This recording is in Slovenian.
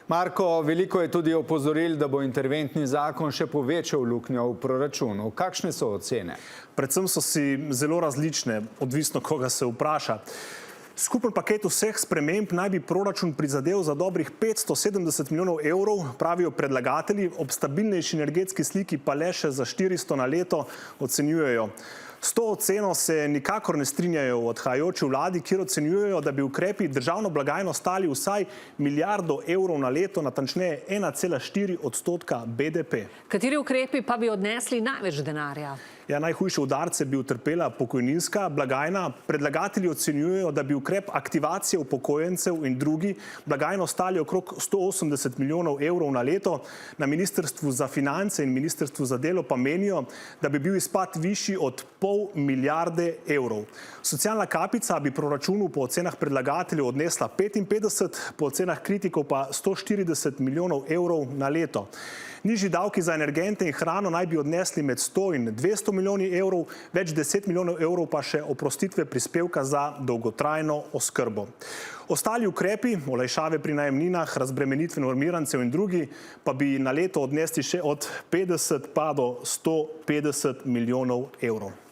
Marko, veliko je tudi opozoril, da bo interventni zakon še povečal luknjo v proračunu. Kakšne so ocene? Predvsem so si zelo različne, odvisno koga se vpraša. Skupen paket vseh sprememb naj bi proračun prizadel za dobrih 570 milijonov evrov, pravijo predlagatelji, ob stabilnejši energetski sliki pa le še za 400 na leto, ocenjujejo. S to oceno se nikakor ne strinjajo v odhajajoči vladi, kjer ocenjujejo, da bi ukrepi državno blagajno stali vsaj milijardo evrov na leto, natančneje 1,4% BDP. Kateri ukrepi pa bi odnesli največ denarja? Najhujše udarce bi utrpela pokojninska blagajna. Predlagatelji ocenjujejo, da bi ukrep aktivacije upokojencev in drugi blagajno stali okrog 180 milijonov evrov na leto. Na Ministrstvu za finance in Ministrstvu za delo pa menijo, da bi bil izpad višji od pol milijarde evrov. Socialna kapica bi proračunu po ocenah predlagateljev odnesla 55, po ocenah kritikov pa 140 milijonov evrov na leto. Nižji davki za energente in hrano naj bi odnesli med 100 in 200 milijoni evrov, več 10 milijonov evrov pa še oprostitve prispevka za dolgotrajno oskrbo. Ostali ukrepi, olajšave pri najemninah, razbremenitve normirancev in drugi, pa bi na leto odnesli še od 50 pa do 150 milijonov evrov.